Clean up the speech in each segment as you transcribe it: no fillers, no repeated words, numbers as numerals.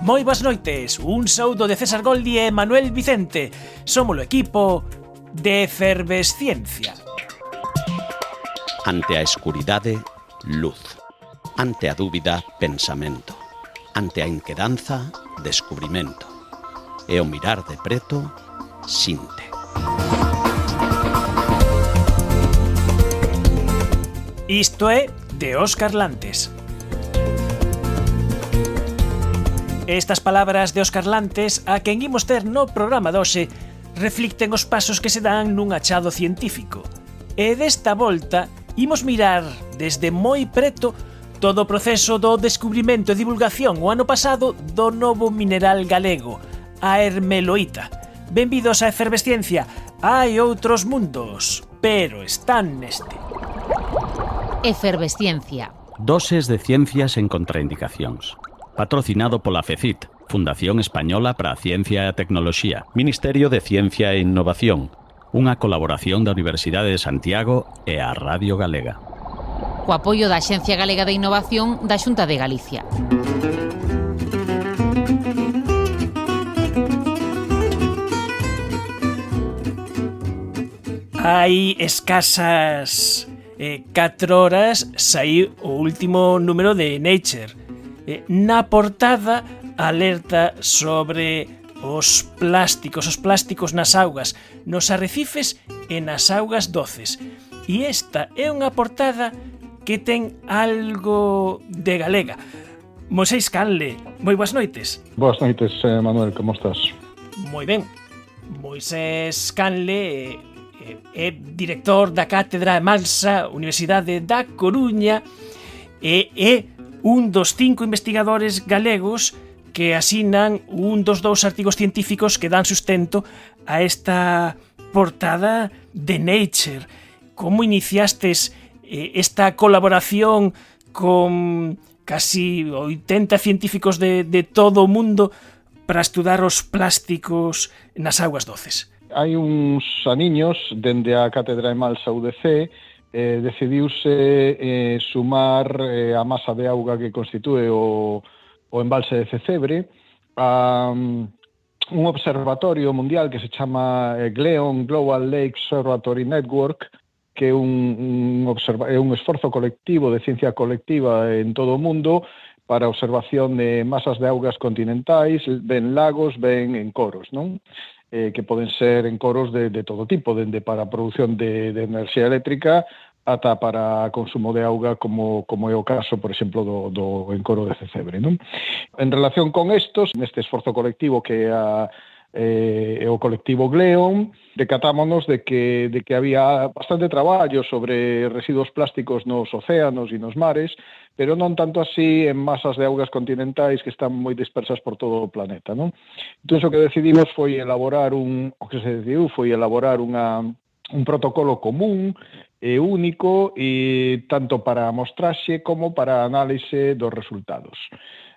Moi boas noites, un saúdo de César Goldi e Manuel Vicente. Somos o equipo de Efervesciencia. Ante a escuridade, luz. Ante a dúbida, pensamento. Ante a inquedanza, descubrimento. E o mirar de preto, sinte. Isto é de Óscar Lantes. Estas palabras de Óscar Lantes, a quen imos ter no programa doxe, reflicten os pasos que se dan nun achado científico. E desta volta, imos mirar desde moi preto todo o proceso do descubrimento e divulgación o ano pasado do novo mineral galego, a hermeloíta. Benvidos a Efervesciencia. Hai outros mundos, pero están neste. Efervesciencia. Doses de ciencias en contraindicacións. Patrocinado pola FECIT, Fundación Española para a Ciencia e a Tecnoloxía, Ministerio de Ciencia e Innovación, unha colaboración da Universidade de Santiago e a Radio Galega. Co apoio da Axencia Galega de Innovación da Xunta de Galicia. Hai escasas 4 horas saí o último número de Nature. Na portada alerta sobre os plásticos nas augas, nos arrecifes e nas augas doces. E esta é unha portada que ten algo de galega. Moisés Canle, moi boas noites. Boas noites, Manuel, como estás? Moi ben. Moisés Canle é director da Cátedra Mansa, Universidade da Coruña, e é un dos 5 investigadores galegos que asinan un dos 2 artigos científicos que dan sustento a esta portada de Nature. Como iniciastes esta colaboración con casi 80 científicos de todo o mundo para estudar os plásticos nas augas doces? Hai uns aniños, dende a Cátedra de Malsa UDC, decidiuse sumar a masa de auga que constitúe o embalse de Cecebre a un observatorio mundial que se chama GLEON, Global Lake Observatory Network, que é un esforzo colectivo de ciencia colectiva en todo o mundo para a observación de masas de augas continentais, ben lagos, ben en coros, non? Que poden ser en coros de todo tipo, dende para a produción de enerxía eléctrica ata para consumo de auga, como é o caso, por exemplo, do encoro de Cecebre, non? En relación con estos, neste esforzo colectivo que é o colectivo GLEON, decatámonos de que había bastante traballo sobre residuos plásticos nos océanos e nos mares, pero non tanto así en masas de augas continentais que están moi dispersas por todo o planeta, non? Entón, o que decidimos foi elaborar un protocolo común e único, e tanto para a mostraxe como para a análise dos resultados.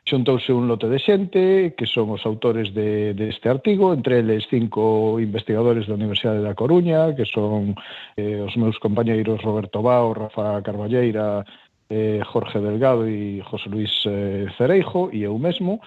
Xuntouse un lote de xente, que son os autores deste artigo, entre eles 5 investigadores da Universidade da Coruña, que son os meus compañeiros Roberto Bao, Rafa Carballeira, Jorge Delgado e José Luis Cereijo, e eu mesmo,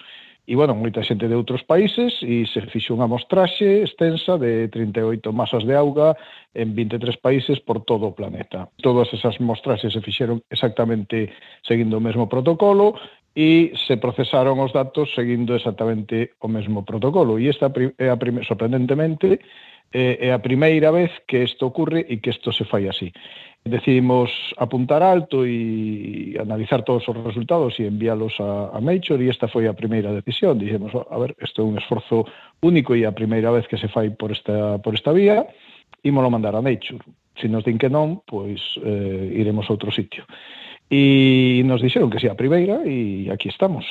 e, bueno, moita xente de outros países, e se fixo unha mostraxe extensa de 38 masas de auga en 23 países por todo o planeta. Todas esas mostraxes se fixeron exactamente seguindo o mesmo protocolo, e se procesaron os datos seguindo exactamente o mesmo protocolo. E esta é sorprendentemente, é a primeira vez que isto ocurre e que isto se fai así. Decidimos apuntar alto e analizar todos os resultados e enviálos a Nature, e esta foi a primeira decisión. Dixemos, a ver, isto é un esforzo único e a primeira vez que se fai por esta vía, ímolo mandar a Nature. Se nos din que non, pois iremos a outro sitio. E nos dixeron que si a primeira, e aquí estamos.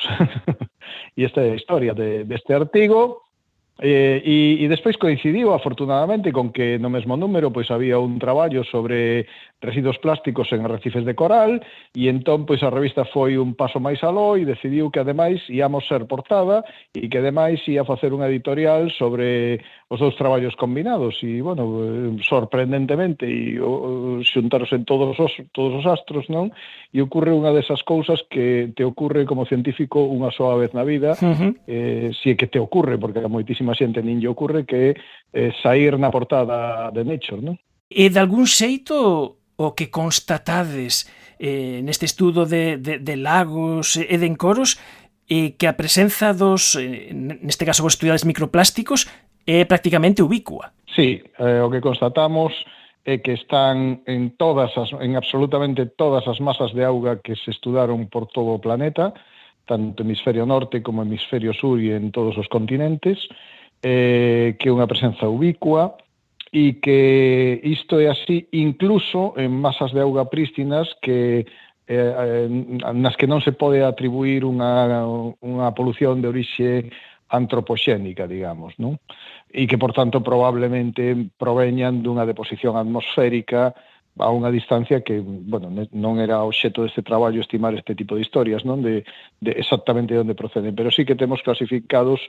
E esta é a historia deste artigo, E despois coincidiu, afortunadamente, con que no mesmo número pois había un traballo sobre residuos plásticos en arrecifes de coral, e entón pois a revista foi un paso máis aló e decidiu que ademais íamos ser portada e que ademais ia facer unha editorial sobre os dous traballos combinados e, bueno, sorprendentemente e xuntaronse todos os astros, non? E ocurre unha desas cousas que te ocurre como científico unha soa vez na vida, si é que te ocurre, porque a moitísima xente nin lle ocurre, que sair na portada de Nature, non? E de algún xeito o que constatades neste estudo de lagos e de encoros que a presenza dos, neste caso vos estudiades microplásticos, é prácticamente ubicua. Sí, o que constatamos é que están en absolutamente todas as masas de auga que se estudaron por todo o planeta, tanto hemisferio norte como hemisferio sur e en todos os continentes, que é unha presenza ubicua, e que isto é así incluso en masas de auga prístinas que nas que non se pode atribuir unha polución de orixe antropoxénica, digamos, non? E que, por tanto, probablemente proveñan dunha deposición atmosférica a unha distancia que, bueno, non era obxecto deste traballo estimar este tipo de historias, non? De exactamente onde proceden, pero sí que temos clasificados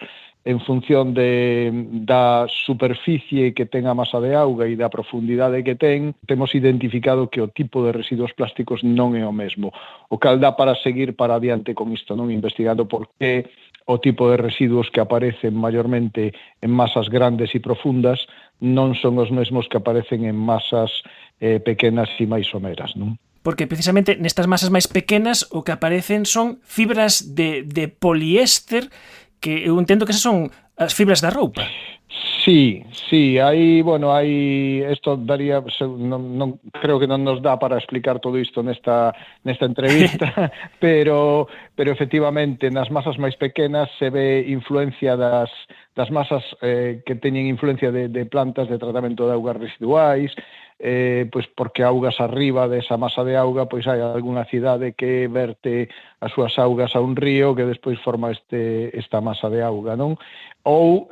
en función da superficie que ten a masa de auga e da profundidade que ten, temos identificado que o tipo de residuos plásticos non é o mesmo, o cal dá para seguir para adiante con isto, non? Investigando por que o tipo de residuos que aparecen maiormente en masas grandes e profundas non son os mesmos que aparecen en masas pequenas e máis someras, non? Porque precisamente nestas masas máis pequenas o que aparecen son fibras de poliéster, que eu entendo que esas son as fibras da roupa. Sí, hai, isto daría, non creo que non nos dá para explicar todo isto nesta entrevista, pero efectivamente nas masas máis pequenas se ve influencia das masas que teñen influencia de plantas de tratamento de augas residuais, pois porque augas arriba desa masa de auga, pois hai algunha cidade que verte as súas augas a un río que despois forma esta masa de auga, non? Ou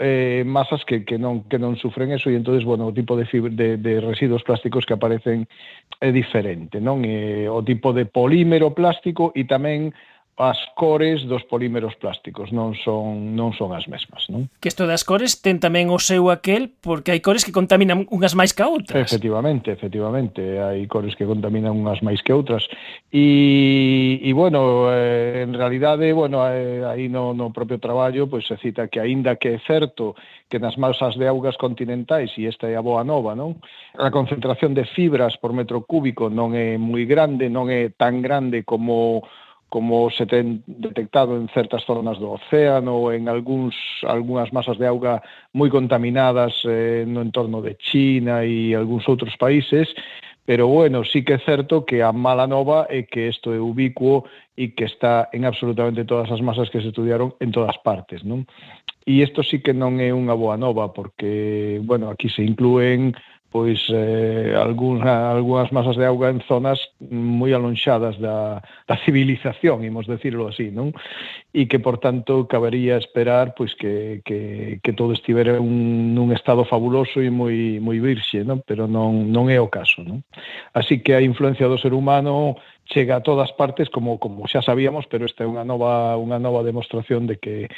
masas que non sufren eso e entonces, bueno, o tipo de residuos plásticos que aparecen é diferente, non? O tipo de polímero plástico e tamén as cores dos polímeros plásticos non son as mesmas, non? Que isto das cores ten tamén o seu aquel, porque hai cores que contaminan unhas máis que outras. Efectivamente, hai cores que contaminan unhas máis que outras. E bueno, en realidade, aí no propio traballo, pois se cita que aínda que é certo que nas masas de augas continentais, e esta é a boa nova, non? A concentración de fibras por metro cúbico non é moi grande, non é tan grande como se ten detectado en certas zonas do océano ou en algunhas masas de auga moi contaminadas no entorno de China e algúns outros países, pero bueno, sí que é certo que a mala nova é que isto é ubicuo e que está en absolutamente todas as masas que se estudiaron en todas partes, non? E isto sí que non é unha boa nova, porque, bueno, aquí se inclúen pois algunhas masas de auga en zonas moi alonxadas da civilización, imos decirlo así, non? E que, por tanto, cabería esperar pois que todo estivera nun estado fabuloso e moi virxe, non? Pero non é o caso, non? Así que a influencia do ser humano chega a todas partes, como xa sabíamos, pero esta é unha nova demostración de que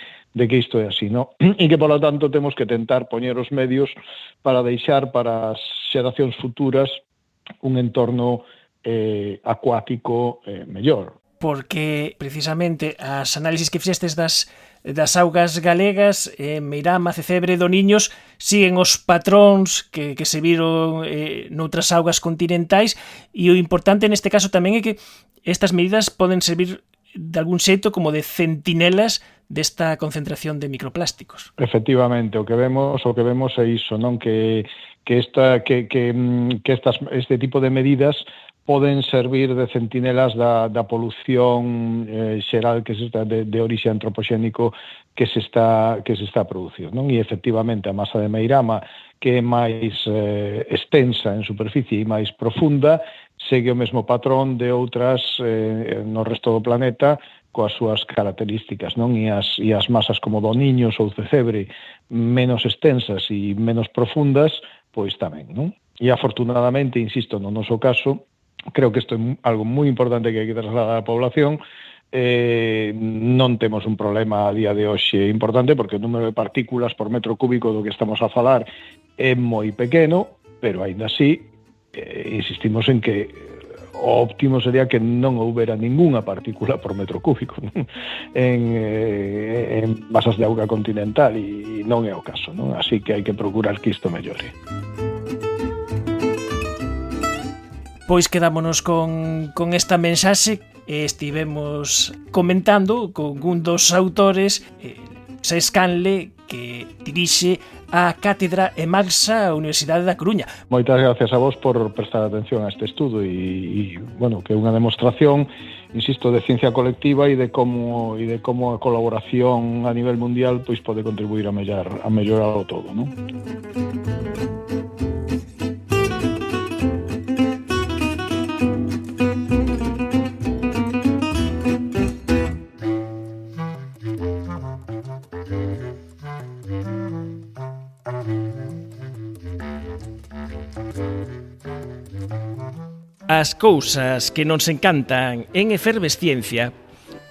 isto é así, non? E que, polo tanto, temos que tentar poñer os medios para deixar para as xeracións futuras un entorno acuático mellor. Porque, precisamente, as análisis que fixestes das augas galegas, Meirama, Cecebre, Doniños, siguen os patróns que se viron noutras augas continentais, e o importante neste caso tamén é que estas medidas poden servir de algún xeito como de centinelas desta concentración de microplásticos. Efectivamente, o que vemos é iso, non? Que este tipo de medidas poden servir de centinelas da polución xeral que se está de orixe antropoxénico que se está a producir, non? E efectivamente a masa de Meirama, que é máis extensa en superficie e máis profunda, segue o mesmo patrón de outras no resto do planeta coas súas características, non? E as masas como do Niños ou Cecebre menos extensas e menos profundas, pois tamén, non? E afortunadamente, insisto, no noso caso, creo que isto é algo moi importante que hai que trasladar á población, non temos un problema a día de hoxe importante porque o número de partículas por metro cúbico do que estamos a falar é moi pequeno, pero aínda así insistimos en que o óptimo sería que non houbera ningunha partícula por metro cúbico, non? En masas de auga continental e non é o caso, non? Así que hai que procurar que isto mellore. Pois quedámonos con esta mensaxe. Estivemos comentando con un dos autores, Scanle, que dirixe a Cátedra EMALSA a Universidade da Coruña. Moitas gracias a vos por prestar atención a este estudo e bueno, que é unha demostración, insisto, de ciencia colectiva e de como a colaboración a nivel mundial pois pode contribuir a mellorar o todo, non? As cousas que nos encantan en Efervesciencia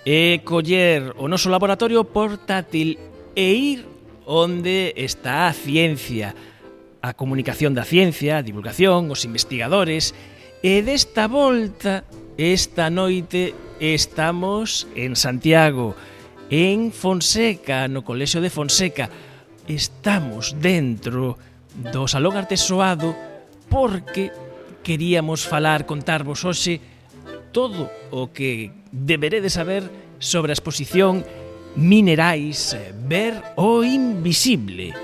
é coller o noso laboratorio portátil e ir onde está a ciencia, a comunicación da ciencia, a divulgación, os investigadores, e desta volta, esta noite, estamos en Santiago, en Fonseca, no Colexio de Fonseca. Estamos dentro do Salón Artesoado porque queríamos contarvos hoxe todo o que deberedes saber sobre a exposición Minerais, ver o invisible,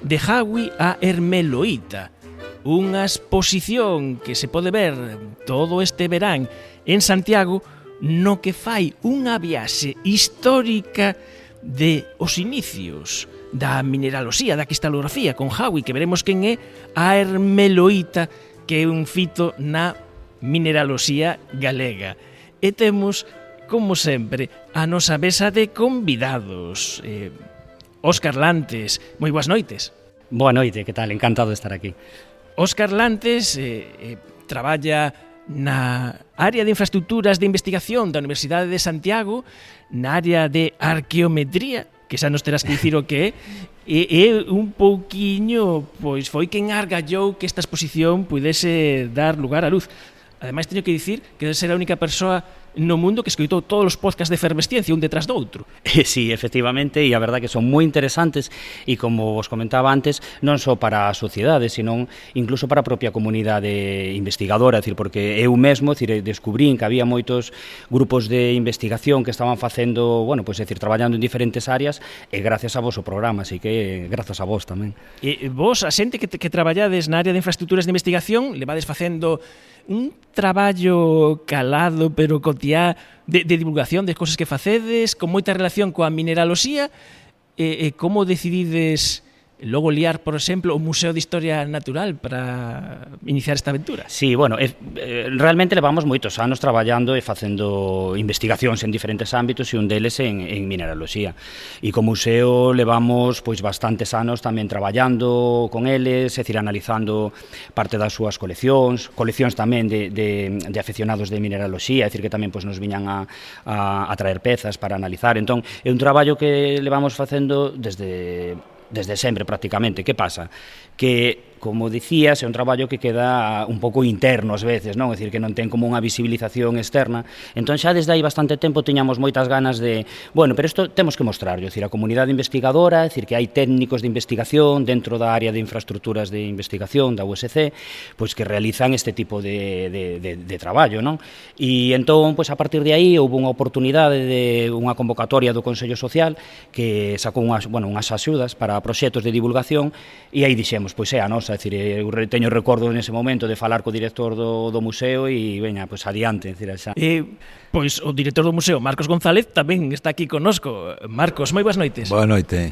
de Hawui a Hermeloíta, unha exposición que se pode ver todo este verán en Santiago, no que fai unha viaxe histórica de os inicios da mineraloxía, da cristalografía con Hawui, que veremos quen é a Hermeloíta, que é un fito na mineraloxía galega. E temos, como sempre, a nosa mesa de convidados. Óscar Lantes, moi boas noites. Boa noite, que tal? Encantado de estar aquí. Óscar Lantes traballa na área de infraestructuras de investigación da Universidade de Santiago, na área de arqueometría, que xa nos terás que dicir o que é, e un pouquiño, pois foi quen argallou que esta exposición pudese dar lugar á luz. Ademais, teño que dicir que debe ser a única persoa no mundo que escoitou todos os podcasts de Efervesciencia un detrás do outro. Sí, efectivamente, e a verdad que son moi interesantes e como vos comentaba antes, non só para a sociedade, sino incluso para a propia comunidade investigadora, decir, porque eu mesmo, decir, descubrín que había moitos grupos de investigación que estaban facendo, bueno, pois decir, traballando en diferentes áreas e gracias a vos o programa, así que grazas a vos tamén. E vos, a xente que traballades na área de infraestructuras de investigación, levades facendo un traballo calado pero cotiá de divulgación de cousas que facedes, con moita relación coa mineraloxía, como decidides logo liar, por exemplo, o Museo de Historia Natural para iniciar esta aventura? Sí, bueno, realmente levamos moitos anos traballando e facendo investigacións en diferentes ámbitos e un deles en mineraloxía. E co museo levamos pois bastantes anos tamén traballando con eles, é dicir, analizando parte das súas coleccións tamén de aficionados de mineraloxía, é dicir, que tamén pois nos viñan a traer pezas para analizar. Entón, é un traballo que levamos facendo desde sempre prácticamente. Que pasa? Que, como dicías, é un traballo que queda un pouco interno ás veces, non? É dicir, que non ten como unha visibilización externa. Entón xa desde aí bastante tempo tiñamos moitas ganas de, bueno, pero isto temos que mostrarlo, é dicir, a comunidade investigadora, é dicir, que hai técnicos de investigación dentro da área de infraestructuras de investigación da USC, pois que realizan este tipo de traballo, non? E entón, pois a partir de aí houve unha oportunidade de unha convocatoria do Consello Social que sacou unhas axudas para proxectos de divulgación e aí dixemos, pois é a nosa, é dicir, eu teño recordo nese momento de falar co director do museo e veña, pois adiante, é dicir, xa. Pois o director do museo, Marcos González, tamén está aquí connosco. Marcos, moi boas noites. Boa noite.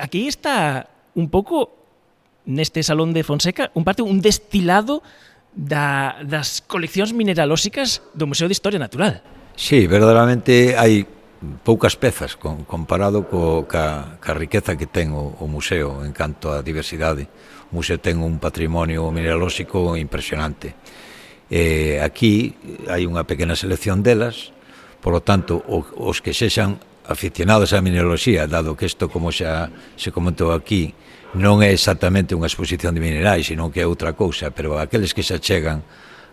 Aquí está un pouco neste Salón de Fonseca, un destilado das coleccións mineralóxicas do Museo de Historia Natural. Sí, verdadeiramente hai poucas pezas comparado ca riqueza que ten o museo en canto á diversidade. O museo ten un patrimonio mineralóxico impresionante. Aquí hai unha pequena selección delas, por lo tanto, os que sexan aficionados á mineraloxía, dado que isto, como xa se comentou aquí, non é exactamente unha exposición de minerais, sino que é outra cousa, pero aqueles que se achegan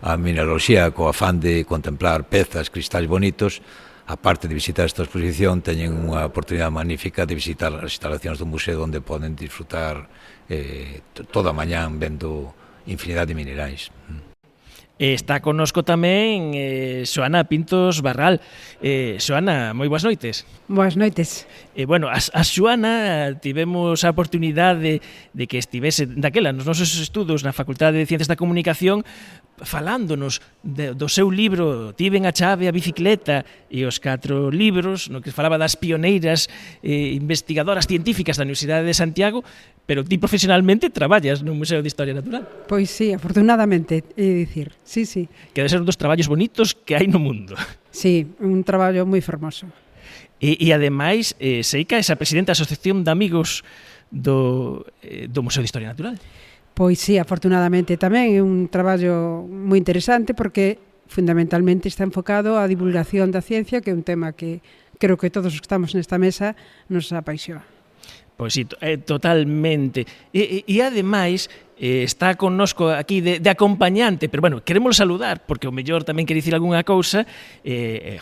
a mineraloxía co afán de contemplar pezas, cristais bonitos, aparte de visitar esta exposición, teñen unha oportunidade magnífica de visitar as instalacións do museo onde poden disfrutar toda a mañán vendo infinidade de minerais. Está connosco tamén Xoana Pintos Barral. Xoana, moi boas noites. Boas noites. Bueno, a Xoana tivemos a oportunidade de que estivese daquela nos nosos estudos na Facultade de Ciencias da Comunicación falándonos do seu libro Tiven a chave, a bicicleta e os 4 libros, no que falaba das pioneiras investigadoras científicas da Universidade de Santiago, pero ti profesionalmente traballas no Museo de Historia Natural. Pois sí, afortunadamente, é dicir, sí. Que debe ser un dos traballos bonitos que hai no mundo. Sí, un traballo moi fermoso. E ademais, Seica é a presidenta da Asociación de Amigos do Museo de Historia Natural. Pois sí, afortunadamente tamén é un traballo moi interesante porque fundamentalmente está enfocado á divulgación da ciencia, que é un tema que creo que todos os que estamos nesta mesa nos apaixona. Pois sí, totalmente. E ademais está connosco aquí de acompañante, pero bueno, queremos saludar, porque o mellor tamén quere dicir algunha cousa,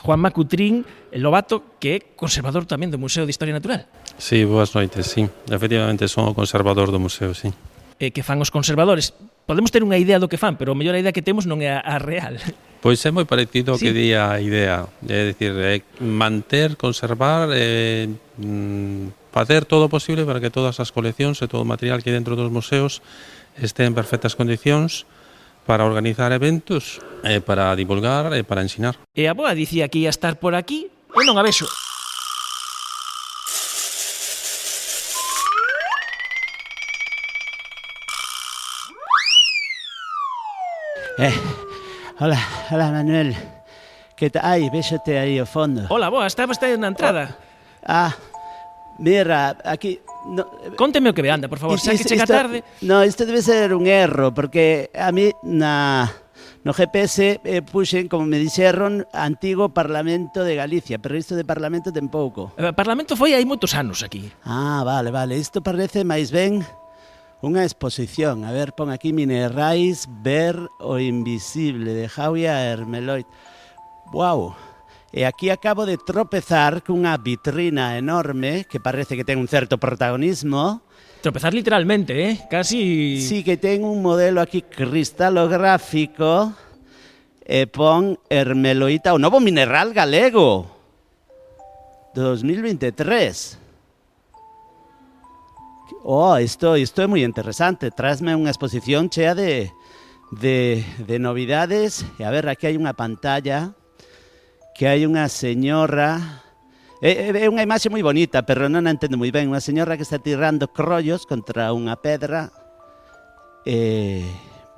Juanma Cutrín Lobato, que é conservador tamén do Museo de Historia Natural. Sí, boas noites, sí. Efectivamente, son o conservador do museo, sí. Que fan os conservadores. Podemos ter unha idea do que fan, pero o mellor a idea que temos non é a real. Pois é moi parecido ao Sí. que di a idea. É dicir, manter, conservar, facer todo o posible para que todas as coleccións e todo o material que hai dentro dos museos estén en perfectas condicións para organizar eventos, para divulgar e para ensinar. E a boa dicía que ia estar por aquí, e non a vexo. Hola Manuel. Que tal? Ai, véxote aí ao fondo. Hola, boa, está vostede na entrada. Mira, aquí... No, Conteme o que ve, anda, por favor, xa que chega tarde. No, isto debe ser un erro, porque a mí no GPS puxen, como me dixeron, antigo Parlamento de Galicia, pero isto de Parlamento ten pouco. O Parlamento foi hai moitos anos aquí. Vale, isto parece máis ben unha exposición. A ver, pon aquí Minerais, ver o invisible, de Jauia Hermeloit. Guau! E aquí acabo de tropezar cunha vitrina enorme que parece que ten un certo protagonismo. Tropezar literalmente, casi... Sí, que ten un modelo aquí cristalográfico e pon Hermeloita, o novo mineral galego 2023. Isto é moi interesante. Tráesme unha exposición chea de novidades. E a ver, aquí hai unha pantalla que hai unha señora... É unha imaxe moi bonita, pero non a entendo moi ben. Unha señora que está tirando crollos contra unha pedra.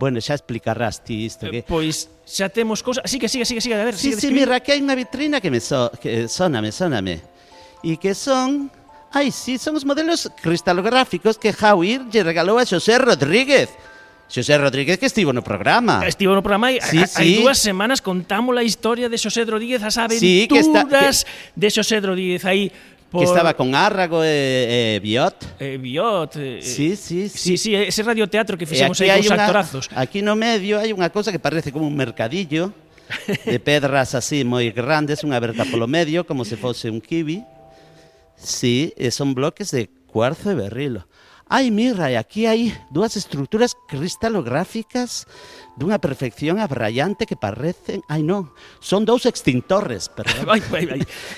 Bueno, xa explicarás ti isto. Pois xa temos cousas... Sigue, a ver. Sí, mira, aquí hai unha vitrina que sóname. E que son... sí, son os modelos cristalográficos que Jauir lle regalou a Xosé Rodríguez. Xosé Rodríguez que estivo no programa. Estivo no programa e hai 2 semanas contamos a historia de Xosé Rodríguez, as aventuras de Xosé Rodríguez aí. Que estaba con Árrago e Biot. Sí, ese radioteatro que fixemos aí cos actorazos. Aquí no medio hai unha cousa que parece como un mercadillo de pedras así moi grandes, unha aberta polo medio, como se fose un kiwi. Sí, son bloques de cuarzo e berrilo. Mira, e aquí hai 2 estruturas cristalográficas dunha perfección abraiante que parecen... non, son 2 extintores, perdón.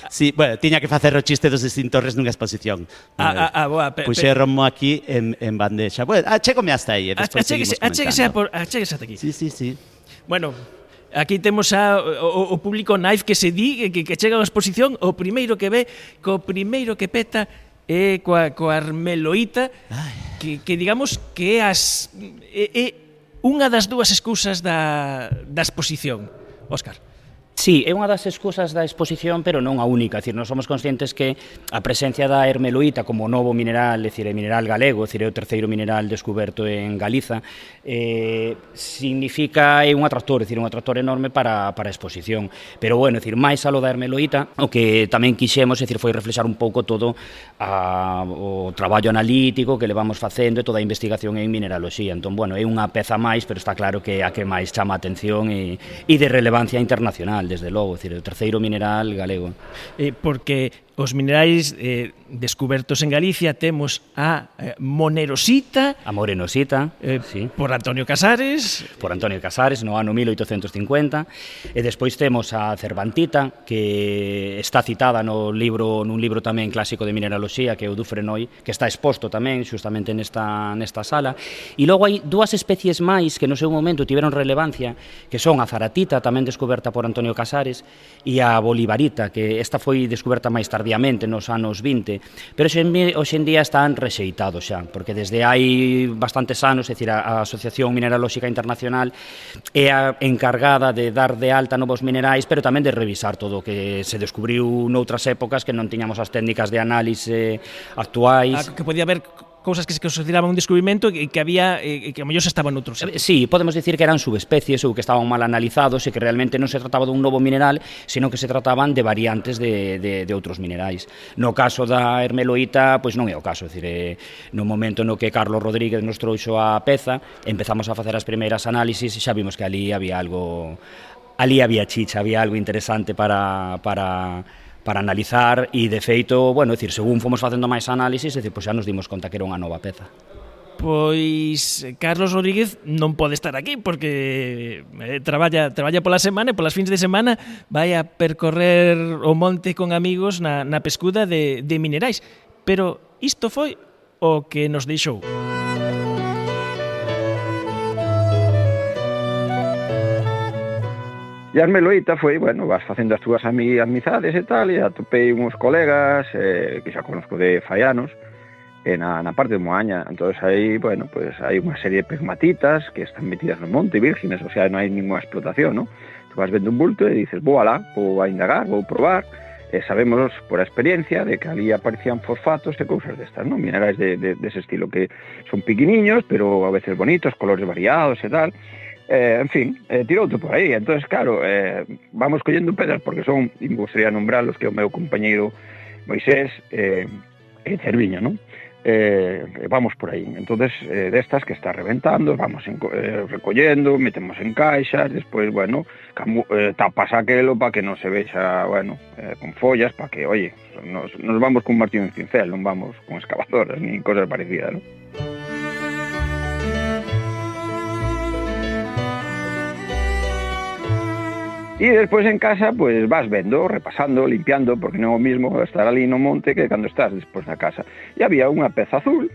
Sí, bueno, tiña que facer o chiste dos extintores nunha exposición. Boa. Puxéronmo aquí en bandexa. Bueno, achégome hasta aí, e despois seguimos comentando. Achéguese ata aquí. Sí. Bueno... Aquí temos o público naif que se di que chega a unha exposición, o primeiro que ve, co primeiro que peta é coa Hermeloita, que digamos que é unha das 2 excusas da exposición. Óscar. Sí, é unha das excusas da exposición, pero non a única. É dicir, nós somos conscientes que a presencia da hermeloíta como novo mineral, é dicir, é mineral galego, é dicir, é o terceiro mineral descuberto en Galiza, significa, é un atractor, é dicir, un atractor enorme para a exposición. Pero, bueno, é dicir, máis alo da hermeloíta, o que tamén quixemos, é dicir, foi reflexar un pouco todo o traballo analítico que levamos facendo e toda a investigación en mineraloxía. Entón, bueno, é unha peza máis, pero está claro que é a que máis chama a atención e de relevancia internacional, desde logo, é dicir, o terceiro mineral galego. Porque os minerais descubertos en Galicia temos a monerosita, a morenosita, sí, por Antonio Casares, no ano 1850, e despois temos a cervantita, que está citada nun libro tamén clásico de mineraloxía, que é o Dufresnoy, que está exposto tamén xustamente nesta sala. E logo hai dúas especies máis que no seu momento tiveron relevancia, que son a zaratita, tamén descuberta por Antonio Casares, e a bolivarita, que esta foi descuberta máis tardíamente, nos anos 20, pero hoxe en día están rexeitados xa, porque desde hai bastantes anos, é dicir, a Asociación Mineralóxica Internacional é a encargada de dar de alta novos minerais, pero tamén de revisar todo o que se descubriu noutras épocas que non tiñamos as técnicas de análise actuais. Que podía haber cousas que se consideraban un descubrimento e que había que a mellor estaban noutros sitios. Sí, podemos dicir que eran subespecies ou que estaban mal analizados e que realmente non se trataba dun novo mineral, sino que se trataban de variantes de outros minerais. No caso da hermeloíta, pois non é o caso, é dicir, no momento no que Carlos Rodríguez nos trouxo a peza, empezamos a facer as primeiras análisis e xa vimos que ali había algo, ali había chicha, había algo interesante para analizar e, de feito, bueno, é dicir, según fomos facendo máis análisis, é dicir, pois xa nos dimos conta que era unha nova peza. Pois Carlos Rodríguez non pode estar aquí porque traballa pola semana e polas fins de semana vai a percorrer o monte con amigos na pescuda de minerais. Pero isto foi o que nos deixou. E a hermeloíta foi, bueno, vas facendo as túas amizades e tal, e atopei uns colegas que xa conozco de fai anos, na parte de Moaña. Entón, aí, bueno, pues hai unha serie de pegmatitas que están metidas no monte, vírgenes, o sea, non hai ninguna explotación, ¿no? Tú vas vendo un bulto e dices, vou alá, vou a indagar, vou probar, e sabemos por a experiencia de que ali aparecían fosfatos e cousas destas, ¿no? Minerais dese estilo, que son piquiniños, pero a veces bonitos, colores variados e tal. En fin, tiroute por aí. Entonces, claro, vamos collendo pedras porque son, e me gustaría nombralos, que é o meu compañeiro Moisés e Cerviño, non? Vamos por aí. Entonces, destas que está reventando, vamos recollendo, metemos en caixas, despois, bueno, tapas aquelo para que non se vexa, bueno, con follas, para que, oye, nos vamos con martillo en cincel, non vamos con excavadoras, ni cosas parecidas, non? E despois en casa, pues vas vendo, repasando, limpiando, porque non é o mismo estar ali no monte que cando estás despois na casa. E había unha peza azul,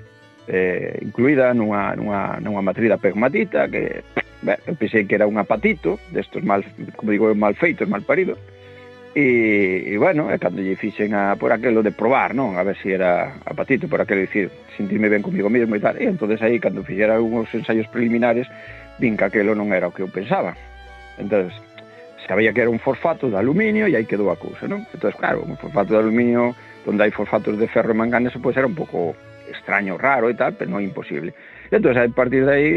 incluída nunha matriz da pegmatita, que eu pensei que era un apatito, destos mal, como digo, mal feitos, mal paridos. E bueno, cando lle fixen por aquelo de probar, non? A ver se era apatito, por aquelo dicir, sentirme ben comigo mesmo e tal. E entonces aí, cando fixera algúns ensaios preliminares, vin que aquelo non era o que eu pensaba. Entonces, sabía que era un fosfato de aluminio e aí quedou a cousa, non? Entón, claro, un fosfato de aluminio onde hai fosfatos de ferro e manganeso, pois era un pouco extraño, raro e tal, pero non imposible. E entón, a partir de aí,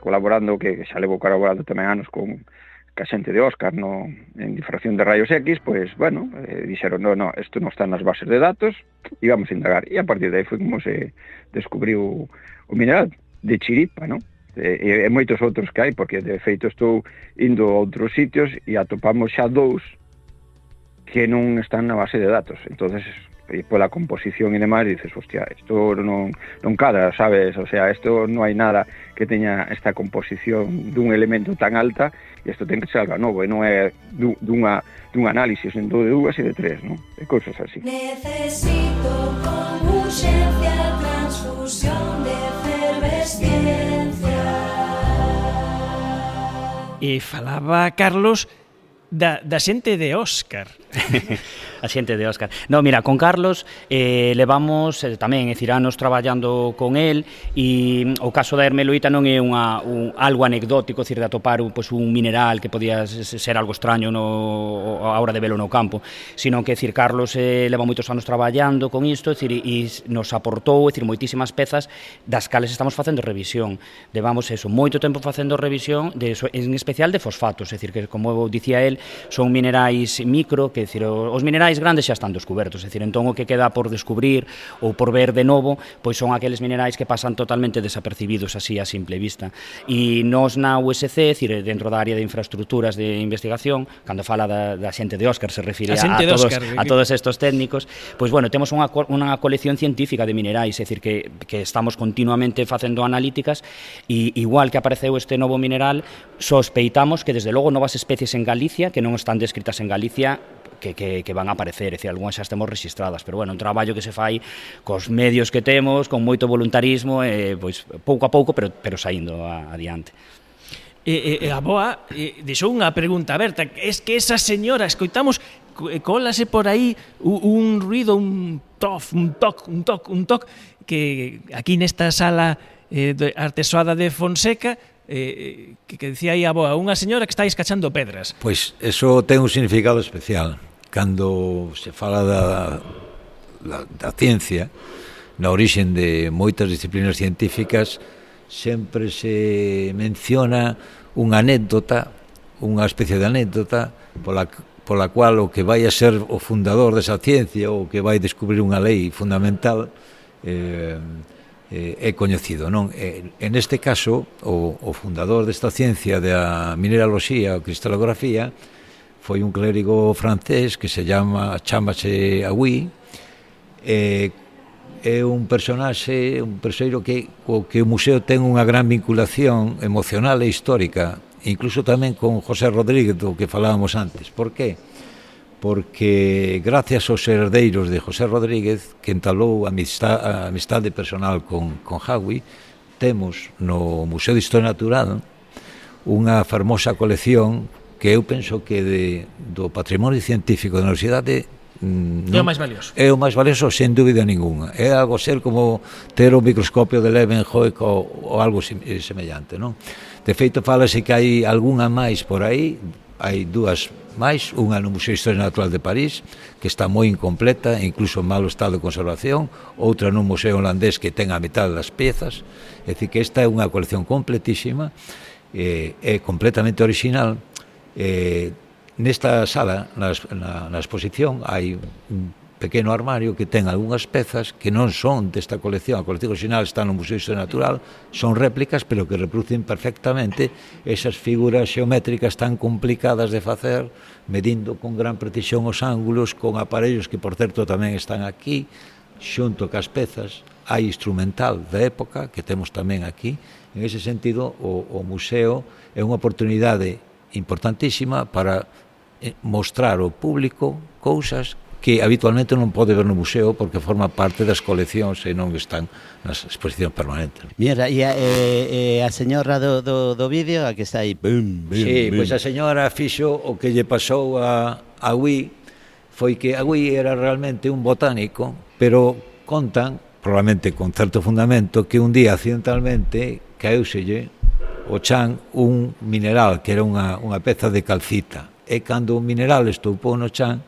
colaborando, que xa levo colaborando tamén anos con a xente de Óscar en difracción de rayos X, pois, bueno, dixeron, no, isto non está nas bases de datos, e vamos a indagar. E a partir de aí foi como se descubriu o mineral de chiripa, non? E moitos outros que hai, porque de feito estou indo a outros sitios e atopamos xa dous que non están na base de datos. Entonces, pola composición e demais, dices, hostia, isto non cadra, sabes? O sea, isto non hai nada que teña esta composición dun elemento tan alta, e isto ten que ser algo novo, e non é dun análisis, en de dúas e de tres, non? E cousas así. Necesito con urxencia transfusión de efervesciencia. E falaba Carlos da xente de Óscar. A xente de Óscar. No, mira, con Carlos levamos tamén, é dicir, anos traballando con el, e o caso da hermeloita non é algo anecdótico, é dicir, de atopar un mineral que podía ser algo extraño a hora de velo no campo, sino que, é dicir, Carlos leva moitos anos traballando con isto, é dicir, e nos aportou, é dicir, moitísimas pezas das cales estamos facendo revisión. Levamos moito tempo facendo revisión, en especial de fosfatos, é dicir, que, como dicía el, son minerais micro, que, é dicir, os minerais grandes xa están descubertos, é dicir, entón o que queda por descubrir ou por ver de novo, pois son aqueles minerais que pasan totalmente desapercibidos así a simple vista. E nos na USC, é dicir, dentro da área de infraestructuras de investigación, cando fala da xente de Óscar se refire a todos estos técnicos, pois bueno, temos unha colección científica de minerais, é dicir, que estamos continuamente facendo analíticas, e igual que apareceu este novo mineral, sospeitamos que desde logo novas especies en Galicia que non están descritas en Galicia que van a aparecer, é dicir, algunhas xa estemos registradas, pero bueno, un traballo que se fai cos medios que temos, con moito voluntarismo, pois pouco a pouco, pero saindo adiante. A boa deixou unha pregunta aberta, é que esa señora, escoitamos, cólase por aí un ruido, un toc, que aquí nesta sala artesoada de Fonseca, que decía aí a boa, unha señora que está escachando pedras. Pois eso ten un significado especial. Cando se fala da ciencia, na orixen de moitas disciplinas científicas, sempre se menciona unha anécdota, unha especie de anécdota pola cual o que vai a ser o fundador desa ciencia ou que vai descubrir unha lei fundamental é coñecido, non? En este caso, o fundador desta ciencia da mineraloxía ou cristalografía foi un clérigo francés que chámase Agüí, é un personaxe, un persoeiro que o museo ten unha gran vinculación emocional e histórica, incluso tamén con José Rodríguez, do que falábamos antes. Por qué? Porque gracias aos herdeiros de José Rodríguez, que entablou a amistade personal con Jagüí, temos no Museo de Historia Natural unha fermosa colección que eu penso que do patrimonio científico da universidade é o máis valioso. É o máis valioso, sen dúbida ninguna. É algo ser como ter o microscopio de Leeuwenhoek ou algo semellante, non? De feito, falase que hai algunha máis por aí, hai dúas máis, unha no Museo de Historia Natural de París, que está moi incompleta, incluso en malo estado de conservación, outra nun museo holandés que ten a mitad das piezas, é dicir, que esta é unha colección completísima, é completamente original. Nesta sala, na exposición, hai un pequeno armario que ten algunhas pezas que non son desta colección. A colección original está no Museo de Historia Natural, son réplicas, pero que reproducen perfectamente esas figuras xeométricas tan complicadas de facer, medindo con gran precisión os ángulos, con aparellos que, por certo, tamén están aquí, xunto cas pezas. Hai instrumental da época, que temos tamén aquí. En ese sentido, o museo é unha oportunidade importantísima para mostrar ao público cousas que habitualmente non pode ver no museo porque forma parte das coleccións e non están nas exposicións permanentes. Mira, e a señora do vídeo, a que está aí... Sí, pois a señora fixo o que lle pasou a Agüí, foi que Agüí era realmente un botánico, pero contan, probablemente con certo fundamento, que un día accidentalmente caeuselle o chan un mineral que era unha peza de calcita, e cando o mineral estoupou no chan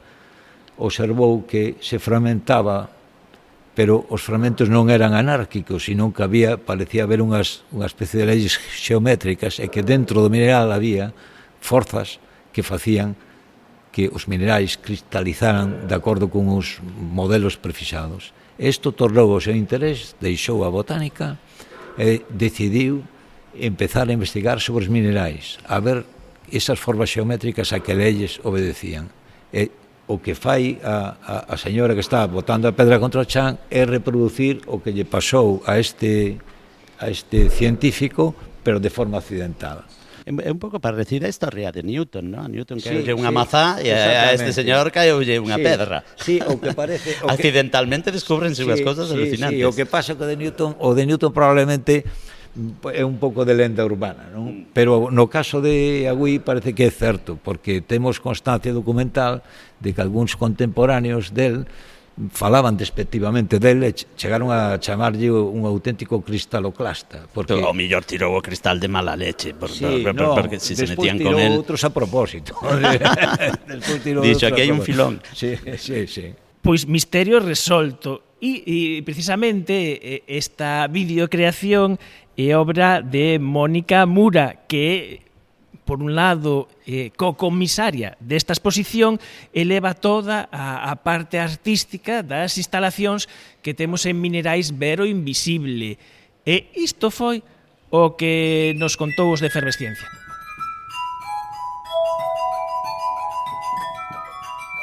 observou que se fragmentaba, pero os fragmentos non eran anárquicos, sino que parecía haber unha especie de leyes xeométricas e que dentro do mineral había forzas que facían que os minerais cristalizaran de acordo con os modelos prefixados. Isto tornou o seu interés, deixou a botánica e decidiu empezar a investigar sobre os minerais, a ver esas formas xeométricas a que leyes obedecían. E o que fai a señora que está botando a pedra contra o chan é reproducir o que lle pasou a este científico, pero de forma accidentada. É un pouco para decir a historia de Newton, non? A Newton caeulle unha mazá e a este señor caeulle unha pedra. Sí, o que parece... Accidentalmente descubrense unhas cousas alucinantes. Sí, o que pasa co de Newton, o de Newton probablemente é un pouco de lenda urbana, non? Pero no caso de Agüí parece que é certo, porque temos constancia documental de que algúns contemporáneos del falaban despectivamente del e chegaron a chamarlle un auténtico cristaloclasta, porque O millor tirou o cristal de mala leche, porque se despois metían con él. outros a propósito. Dixo, aquí hai un filón. Sí. Pois misterio resolto. E precisamente esta videocreación é obra de Mónica Mura, que por un lado, co-comisaria desta exposición, eleva toda a parte artística das instalacións que temos en Minerais Ver o Invisible. E isto foi o que nos contou os de Efervesciencia.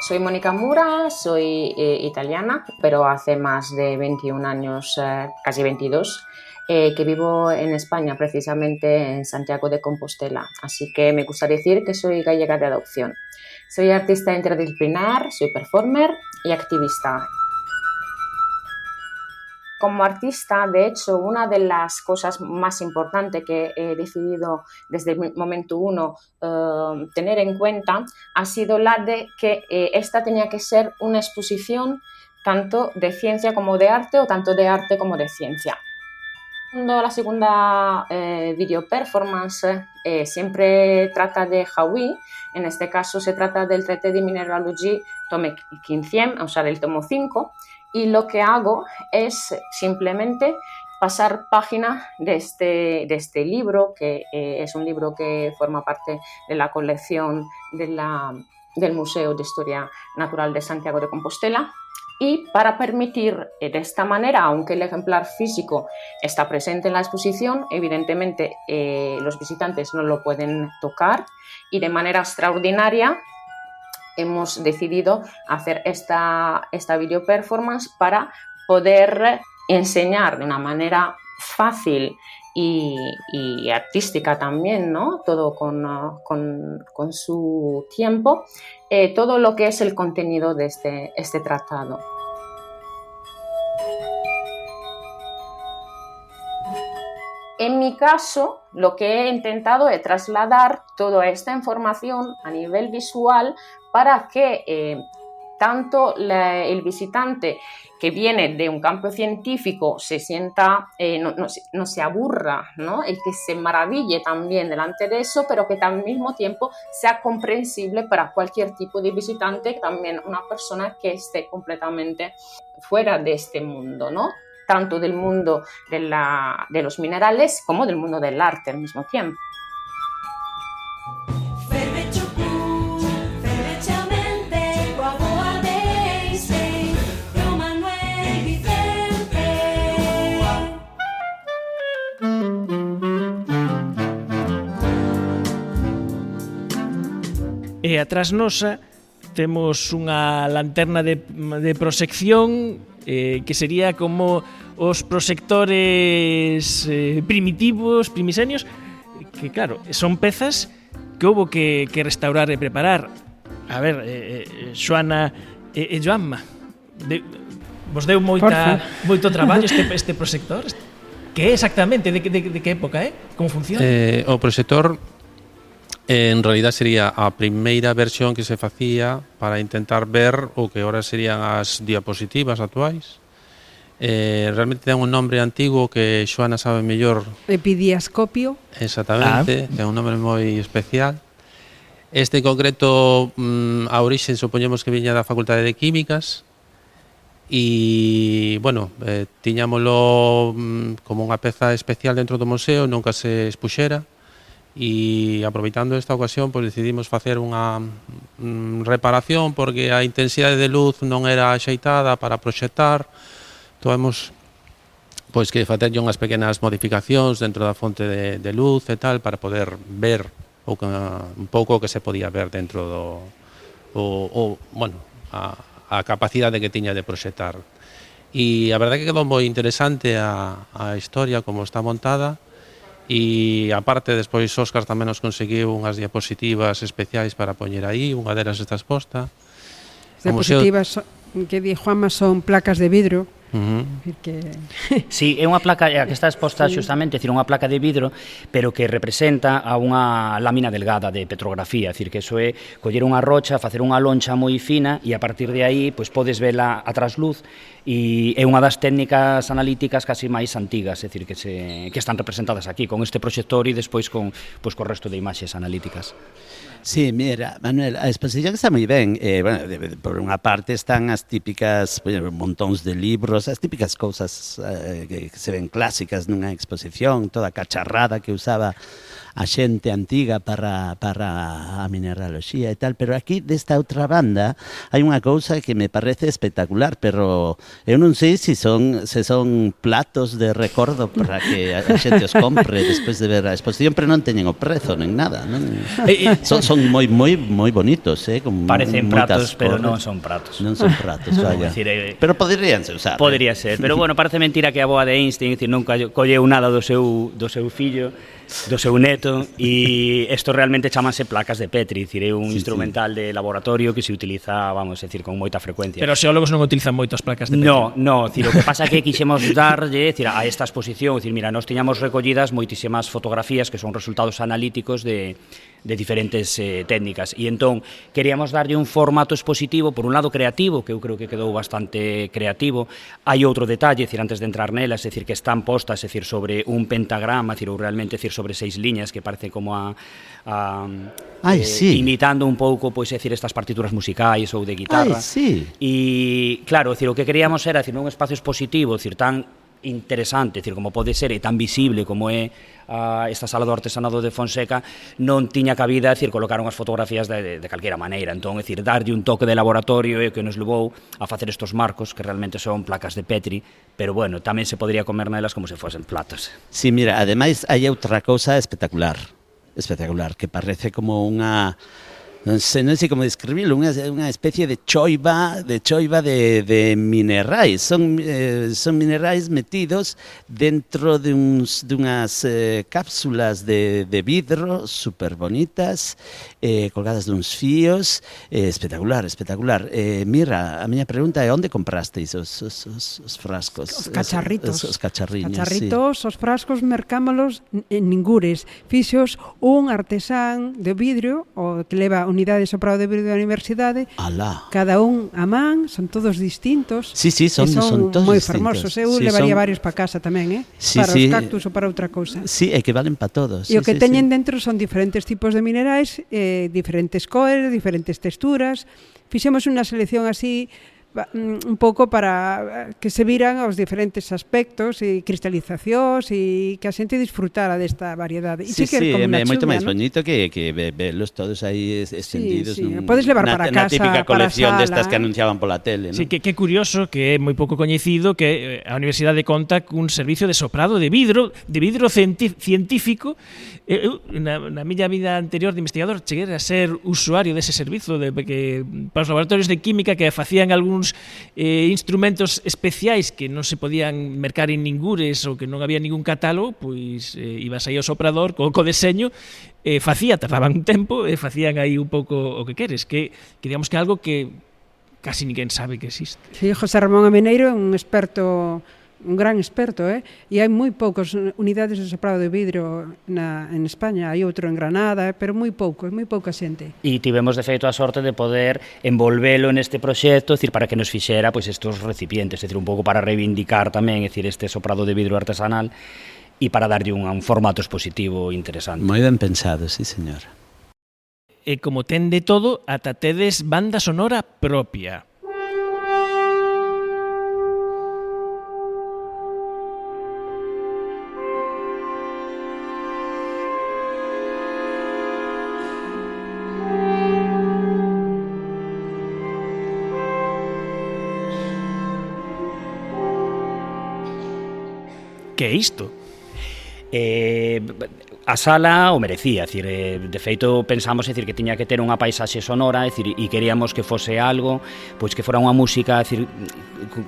Soy Mónica Mura, soy italiana, pero hace más de 21 años, casi 22, que vivo en España, precisamente en Santiago de Compostela. Así que me gusta decir que soy gallega de adopción. Soy artista interdisciplinar, soy performer y activista. Como artista, de hecho, una de las cosas más importantes que he decidido desde el momento uno tener en cuenta ha sido la de que esta tenía que ser una exposición tanto de ciencia como de arte o tanto de arte como de ciencia. La segunda video performance siempre trata de Hawui, en este caso se trata del Traité de Minéralogie tome 15, o sea, del tomo 5, y lo que hago es simplemente pasar página de este libro, que es un libro que forma parte de la colección del Museo de Historia Natural de Santiago de Compostela, y para permitir de esta manera, aunque el ejemplar físico está presente en la exposición, evidentemente los visitantes no lo pueden tocar, y de manera extraordinaria hemos decidido hacer esta video performance para poder enseñar de una manera fácil y artística también, ¿no? Todo con su tiempo, todo lo que es el contenido de este tratado. En mi caso, lo que he intentado es trasladar toda esta información a nivel visual para que tanto el visitante que viene de un campo científico se sienta, no se aburra, ¿no? Y que se maraville también delante de eso, pero que al mismo tiempo sea comprensible para cualquier tipo de visitante, también una persona que esté completamente fuera de este mundo, ¿no? Tanto del mundo de los minerales como del mundo del arte al mismo tiempo. E atrás nosa temos unha lanterna de proxección que sería como os proxectores primitivos, primisenios, que claro, son pezas que houbo que restaurar e preparar. A ver, Xoana e Joanma, vos deu moito traballo este proxector? Que é exactamente? De que época é? Como funciona? O proxector en realidad sería a primeira versión que se facía para intentar ver o que ahora serían as diapositivas actuais. Realmente ten un nombre antigo que Xoana sabe mellor. Epidiascopio. Exactamente, ten un nombre moi especial. Este en concreto, a origen supoñemos que viña da Facultade de Químicas e, bueno, tiñámolo como unha peza especial dentro do museo, nunca se expuxera. E aproveitando esta ocasión, pues decidimos facer unha reparación porque a intensidade de luz non era axeitada para proxectar. Tuvemos pois que facerlle unhas pequenas modificacións dentro da fonte de luz e tal para poder ver un pouco o que se podía ver dentro a capacidade que tiña de proxectar. E a verdade que quedou moi interesante a historia como está montada. E aparte, despois Óscar tamén nos conseguiu unhas diapositivas especiais para poñer aí, unha delas está exposta. As diapositivas que di Juanma son placas de vidro Sí, é unha placa que está exposta xustamente, é dicir, unha placa de vidro, pero que representa a unha lámina delgada de petrografía, é dicir, que eso é coller unha rocha, facer unha loncha moi fina e a partir de aí pois podes vela a trasluz e é unha das técnicas analíticas casi máis antigas, é dicir, que están representadas aquí con este proxector e despois con co resto de imaxes analíticas. Sí, mira, Manuel, a exposición está moi ben. Bueno, por unha parte están as típicas, montóns de libros, as típicas cousas que se ven clásicas nunha exposición, toda a cacharrada que usaba a xente antiga para a mineraloxía e tal, pero aquí desta outra banda hai unha cousa que me parece espectacular, pero eu non sei se son platos de recordo para que a xente os compre despois de ver a exposición, pero non teñen o prezo nen nada, non? Son moi bonitos, con parecen pratos, pero non son pratos. Non son pratos, vaya. Pero poderíanse usar. Podría ser, pero bueno, parece mentira que a boa de Einstein, dicir, nunca colleu nada do seu fillo, do seu neto, e isto realmente chamanse placas de Petri, dicir, é un instrumental de laboratorio que se utiliza, vamos a decir, con moita frecuencia. Pero os xeólogos non utilizan moitas placas de Petri. No, dicir, o que pasa é que quixemos darlle, dicir, a esta exposición, dicir, mira, nós tiñamos recollidas moitísimas fotografías que son resultados analíticos de diferentes técnicas, e entón queríamos darlle un formato expositivo, por un lado creativo, que eu creo que quedou bastante creativo. Hai outro detalle, dicir, antes de entrar nelas, é dicir, que están postas, é dicir, sobre un pentagrama, é dicir, ou realmente, é dicir, sobre 6 liñas, que parece como sí, imitando un pouco, pois, é dicir, estas partituras musicais ou de guitarra. Sí. E claro, é dicir, o que queríamos era, é dicir, un espacio expositivo, é dicir, tan interesante, é dicir, como pode ser, e tan visible como é esta sala do artesanado de Fonseca, non tiña cabida, é dicir, colocar unhas fotografías de calquera maneira. Entón, é dicir, darlle un toque de laboratorio e que nos levou a facer estos marcos que realmente son placas de Petri, pero bueno, tamén se podría comer nelas como se fosen platos. Sí, mira, ademais hai outra cousa espectacular, que parece como unha, non sei como describirlo, unha especie de choiva de minerais. Son minerais metidos dentro de unhas cápsulas de vidro super bonitas, colgadas duns fíos, espectacular. Mira, a miña pregunta é onde comprasteis os frascos? Os cacharritos. Os cacharriños, cacharritos, sí. Os frascos mercámolos en ningures. Fixos un artesán de vidro, o que leva unidade de soprado de vidro da universidade. Alá. Cada un a man, son todos distintos. Sí, son todos moi distintos. fermosos. Eu levaría varios para casa tamén, sí, para os cactus ou para outra cousa. Sí, é que valen para todos. E o que teñen dentro son diferentes tipos de minerais, diferentes cores, diferentes texturas. Fixemos unha selección así un pouco para que se viran os diferentes aspectos e cristalizacións e que a xente disfrutara desta variedade. Sí, é moito máis bonito que velos todos aí estendidos. Sí. Podes levar para casa, na típica colección destas que sala, anunciaban pola tele, ¿no? Sí, que curioso, que é moi pouco coñecido que a Universidade conta cun servicio de soprado de vidro científico. Eu, na miña vida anterior de investigador, cheguei a ser usuario dese servizo para os laboratorios de química que facían algúns instrumentos especiais que non se podían mercar en ningures ou que non había ningún catálogo, pois ibas aí ao soprador co deseño, tardaban un tempo e facían aí un pouco o que queres, que digamos que é algo que casi ninguén sabe que existe. Sí, José Ramón Ameneiro é un gran experto, e hai moi poucas unidades de soprado de vidro en España. Hai outro en Granada, pero moi pouca xente. E tivemos de feito a sorte de poder envolvelo neste proxecto, decir, para que nos fixera pois estes recipientes, decir, un pouco para reivindicar tamén, decir, este soprado de vidro artesanal e para darlle un formato expositivo interesante. Moi ben pensado, sí, señor. E como ten de todo, ata tedes banda sonora propia. Que é isto? a sala o merecía, é dicir, de feito pensamos, é dicir, que tiña que ter unha paisaxe sonora, é dicir, e queríamos que fose algo, pois que fora unha música, é dicir,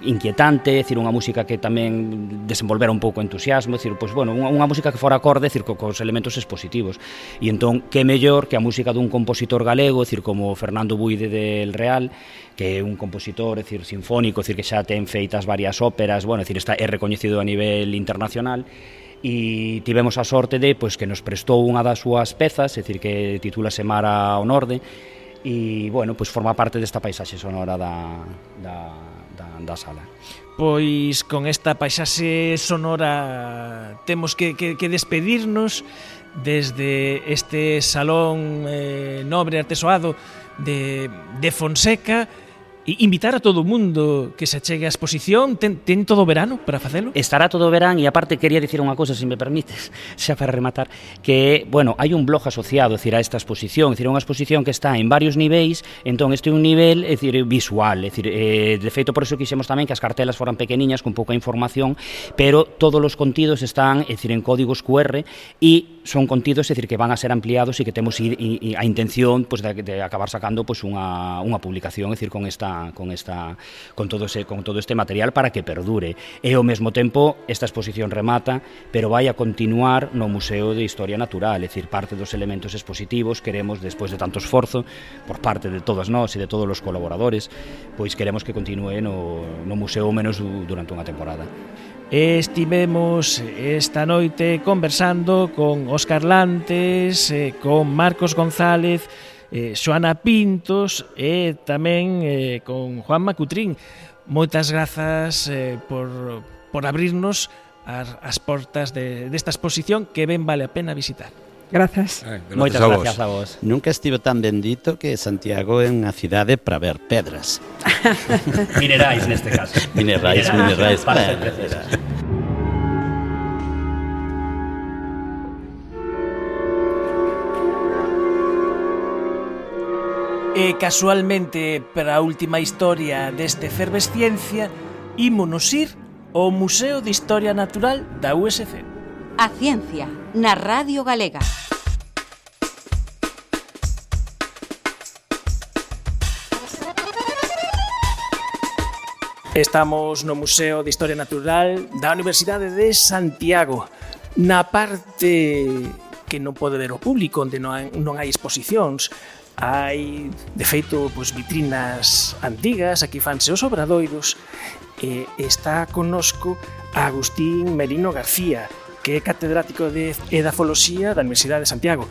inquietante, é dicir, unha música que tamén desenvolvera un pouco entusiasmo, é dicir, pois bueno, unha música que fora acorde, é dicir, cos elementos expositivos. E entón, que mellor que a música dun compositor galego, é dicir, como Fernando Buide del Real, que é un compositor, é dicir, sinfónico, é dicir, que xa ten feitas varias óperas, bueno, é dicir, é recoñecido a nivel internacional, e tivemos a sorte de pois, que nos prestou unha das súas pezas, é dicir, que titúlase Mar ao Norde, e, bueno, pois forma parte desta paisaxe sonora da sala. Pois con esta paisaxe sonora temos que despedirnos desde este salón nobre artesoado de Fonseca. E invitar a todo o mundo que se achegue á exposición. Ten todo o verano para facelo? Estará todo o verán, e aparte quería dicir unha cousa, se me permites, xa para rematar, que, bueno, hai un blog asociado, é dicir, a esta exposición, é dicir, unha exposición que está en varios niveis, entón este é un nivel, é dicir, visual, é dicir, de feito por eso quixemos tamén que as cartelas foran pequeniñas, con pouca información, pero todos os contidos están, é dicir, en códigos QR, e son contidos, é dicir, que van a ser ampliados e que temos a intención pues, de acabar sacando pues, unha publicación, é dicir, con todo este material para que perdure. E ao mesmo tempo esta exposición remata, pero vai a continuar no Museo de Historia Natural, é dicir, parte dos elementos expositivos queremos, despois de tanto esforzo por parte de todas nós e de todos os colaboradores, pois queremos que continúe no museo menos durante unha temporada. Estivemos esta noite conversando con Óscar Lantes, con Marcos González, Xoana Pintos e tamén con Juanma Cutrín. Moitas grazas por abrirnos as portas desta exposición que ben vale a pena visitar. Grazas. Moitas gracias a vos. Nunca estivo tan bendito que Santiago é unha cidade para ver pedras. Minerais neste caso. Minerais. Para ser precisos. E casualmente, para a última historia deste Efervesciencia, ímonos ir ao Museo de Historia Natural da USC. A ciencia, na Radio Galega. Estamos no Museo de Historia Natural da Universidade de Santiago, na parte que non pode ver o público, onde non hai exposicións. Hai, de feito, vitrinas antigas, aquí fanse os obradoiros, e está connosco Agustín Merino García, que é catedrático de Edafoloxía da Universidade de Santiago.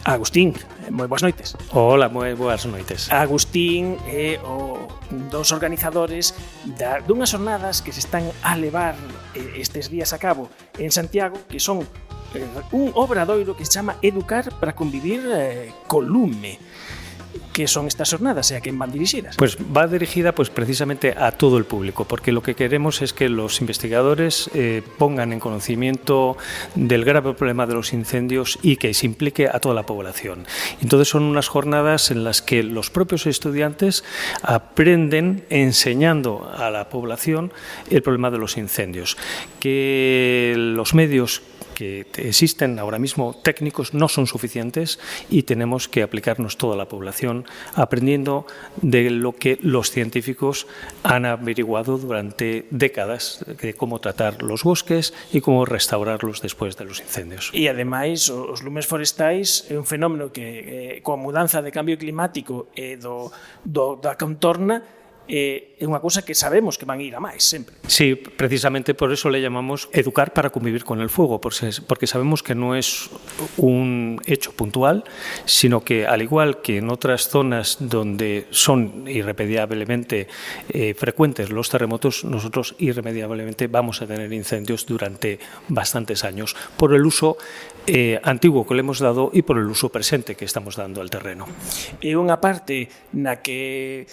Agustín, moi boas noites. Hola, moi boas noites. Agustín é un dos organizadores dunhas jornadas que se están a levar estes días a cabo en Santiago, que son un obradoiro que se chama Educar para convivir co lume. Que son estas jornadas e a quen van dirixidas? Pues va dirigida precisamente a todo el público, porque lo que queremos es que los investigadores pongan en conocimiento del grave problema de los incendios y que se implique a toda la población. Entonces son unas jornadas en las que los propios estudiantes aprenden enseñando a la población el problema de los incendios, que los medios que existen ahora mismo técnicos no son suficientes y tenemos que aplicarnos toda la población aprendiendo de lo que los científicos han averiguado durante décadas de cómo tratar los bosques y cómo restaurarlos después de los incendios. E ademais os lumes forestais é un fenómeno que coa mudanza de cambio climático e da contorna é unha cousa que sabemos que van a ir a máis sempre. Sí, precisamente por eso le llamamos educar para convivir con el fuego, porque sabemos que no es un hecho puntual, sino que al igual que en otras zonas donde son irremediablemente frecuentes los terremotos, nosotros irremediablemente vamos a tener incendios durante bastantes años por el uso antiguo que le hemos dado y por el uso presente que estamos dando al terreno. É unha parte na que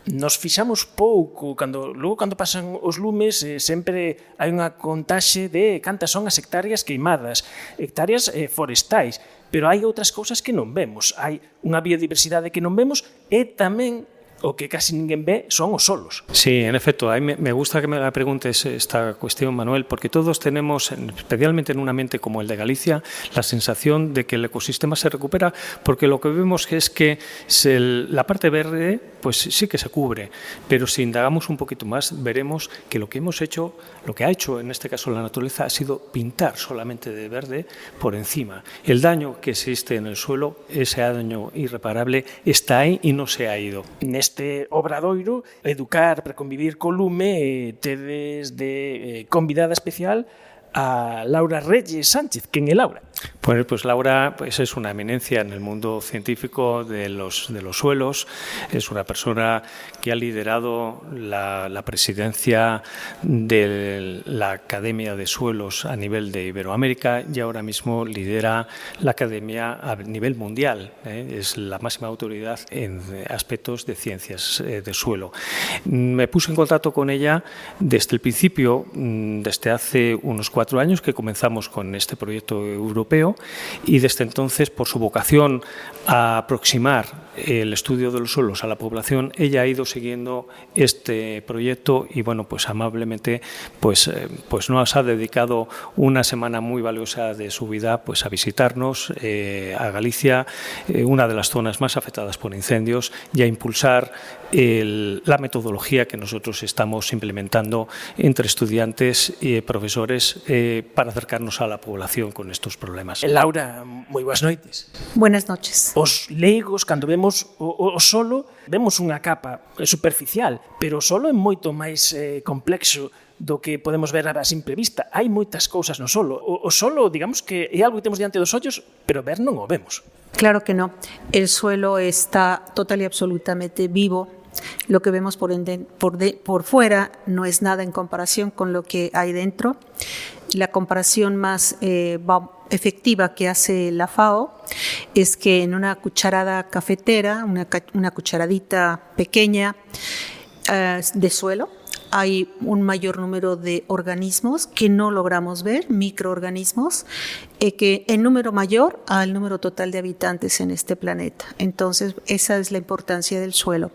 nos fixamos pouco, cando pasan os lumes, sempre hai unha contaxe de cantas son as hectáreas queimadas, hectáreas forestais, pero hai outras cousas que non vemos, hai unha biodiversidade que non vemos e tamén o que casi ninguén ve son os solos. Sí, en efecto, a mí me gusta que me la preguntes esta cuestión, Manuel, porque todos tenemos, especialmente en un ambiente como el de Galicia, la sensación de que el ecosistema se recupera, porque lo que vemos es que la parte verde pues sí que se cubre, pero si indagamos un poquito más veremos que lo que hemos hecho, lo que ha hecho en este caso la naturaleza ha sido pintar solamente de verde por encima. El daño que existe en el suelo, ese daño irreparable, está aí e non se ha ido. Neste obradoiro, Educar para convivir co lume, tedes de convidada especial a Laura Reyes Sánchez. ¿Quién é Laura? Pues Laura es una eminencia en el mundo científico de los suelos, es una persona que ha liderado la presidencia de la Academia de Suelos a nivel de Iberoamérica y ahora mismo lidera la Academia a nivel mundial. Es la máxima autoridad en aspectos de ciencias de suelo. Me puse en contacto con ella desde el principio, desde hace unos 4 años que comenzamos con este proyecto europeo, y desde entonces, por su vocación a aproximar el estudio de los suelos a la población, ella ha ido siguiendo este proyecto y bueno, pues amablemente pues nos ha dedicado una semana muy valiosa de su vida pues a visitarnos a Galicia, una de las zonas más afectadas por incendios, y a impulsar la metodología que nosotros estamos implementando entre estudiantes y profesores para acercarnos a la población con estos problemas. Laura, moi boas noites. Buenas noches. Os leigos, cando vemos o solo, vemos unha capa superficial, pero o solo é moito máis complexo do que podemos ver a simple vista. Hai moitas cousas no solo. O solo, digamos que é algo que temos diante dos ollos, pero ver non o vemos. Claro que no. El suelo está total y absolutamente vivo. Lo que vemos por fuera no es nada en comparación con lo que hay dentro. La comparación más efectiva que hace la FAO es que en una cucharada cafetera, una cucharadita pequeña de suelo, hay un mayor número de organismos que no logramos ver, microorganismos, que en número mayor al número total de habitantes en este planeta. Entonces, esa es la importancia del suelo.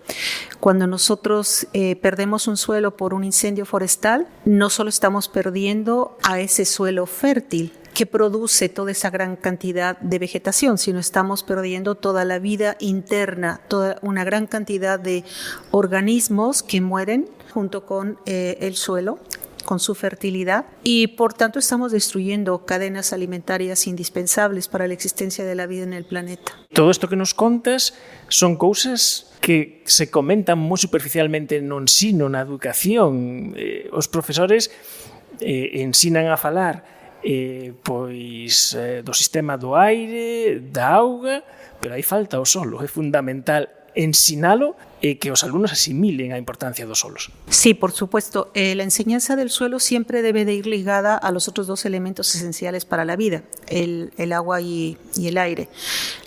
Cuando nosotros perdemos un suelo por un incendio forestal, no solo estamos perdiendo a ese suelo fértil que produce toda esa gran cantidad de vegetación, sino estamos perdiendo toda la vida interna, toda una gran cantidad de organismos que mueren junto con el suelo, con su fertilidad, y por tanto estamos destruyendo cadenas alimentarias indispensables para la existencia de la vida en el planeta. Todo esto que nos contas son cousas que se comentan moi superficialmente no ensino, na educación. Os profesores ensinan a falar do sistema do aire, da auga, pero aí falta o solo. É fundamental ensinalo e que os alumnos asimilen a importancia dos solos. Sí, por supuesto. La enseñanza del suelo siempre debe de ir ligada a los otros dos elementos esenciales para la vida, el agua y el aire.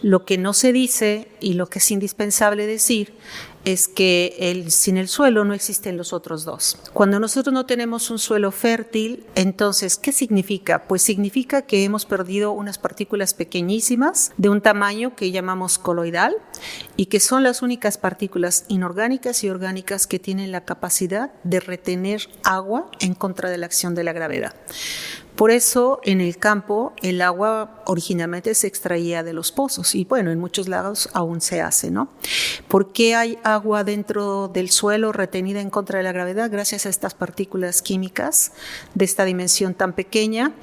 Lo que no se dice y lo que es indispensable decir es que sin el suelo no existen los otros dos. Cuando nosotros no tenemos un suelo fértil, entonces, ¿qué significa? Pues significa que hemos perdido unas partículas pequeñísimas de un tamaño que llamamos coloidal y que son las únicas partículas inorgánicas y orgánicas que tienen la capacidad de retener agua en contra de la acción de la gravedad. Por eso en el campo el agua originalmente se extraía de los pozos y bueno, en muchos lados aún se hace, ¿no? ¿Por qué hay agua dentro del suelo retenida en contra de la gravedad? Gracias a estas partículas químicas de esta dimensión tan pequeña,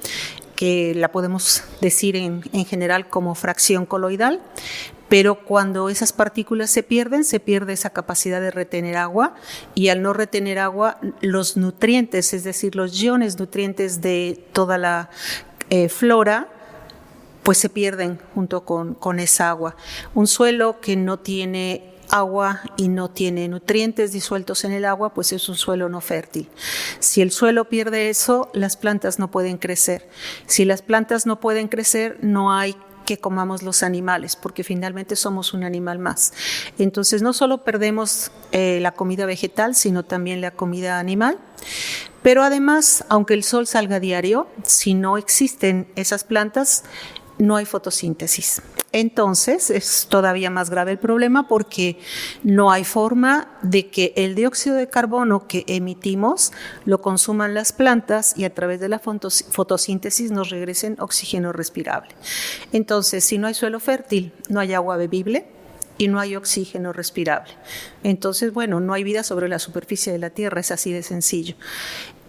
que la podemos decir en general como fracción coloidal. Pero cuando esas partículas se pierde esa capacidad de retener agua, y al no retener agua, los nutrientes, es decir, los iones nutrientes de toda la flora, pues se pierden junto con esa agua. Un suelo que no tiene agua y no tiene nutrientes disueltos en el agua, pues es un suelo no fértil. Si el suelo pierde eso, las plantas no pueden crecer. Si las plantas no pueden crecer, no hay que comamos los animales, porque finalmente somos un animal más. Entonces no solo perdemos la comida vegetal, sino también la comida animal. Pero además, aunque el sol salga diario, si no existen esas plantas, no hay fotosíntesis. Entonces es todavía más grave el problema porque no hay forma de que el dióxido de carbono que emitimos lo consuman las plantas y a través de la fotosíntesis nos regresen oxígeno respirable. Entonces, si no hay suelo fértil, no hay agua bebible y no hay oxígeno respirable. Entonces, bueno, no hay vida sobre la superficie de la Tierra, es así de sencillo.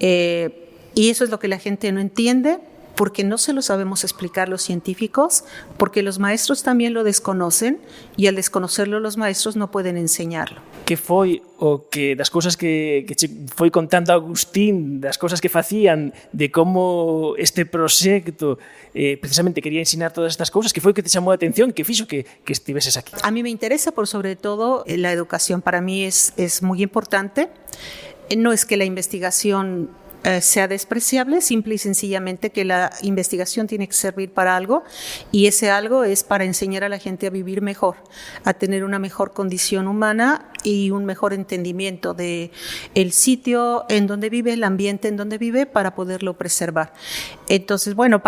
Y eso es lo que la gente no entiende, porque no se lo sabemos explicar los científicos, porque los maestros también lo desconocen e al desconocerlo los maestros non poden enseñarlo. Que foi o que das cousas que che foi contando Agustín, das cousas que facían, de como este proxecto precisamente quería ensinar todas estas cousas, que foi o que te chamou a atención, que fixo que estiveses aquí? A mí me interesa por sobre todo la educación, para mí es muy importante. No es que la investigación sea despreciable, simple y sencillamente que la investigación tiene que servir para algo y ese algo es para enseñar a la gente a vivir mejor, a tener una mejor condición humana y un mejor entendimiento de el sitio en donde vive, el ambiente en donde vive, para poderlo preservar. Entonces, bueno,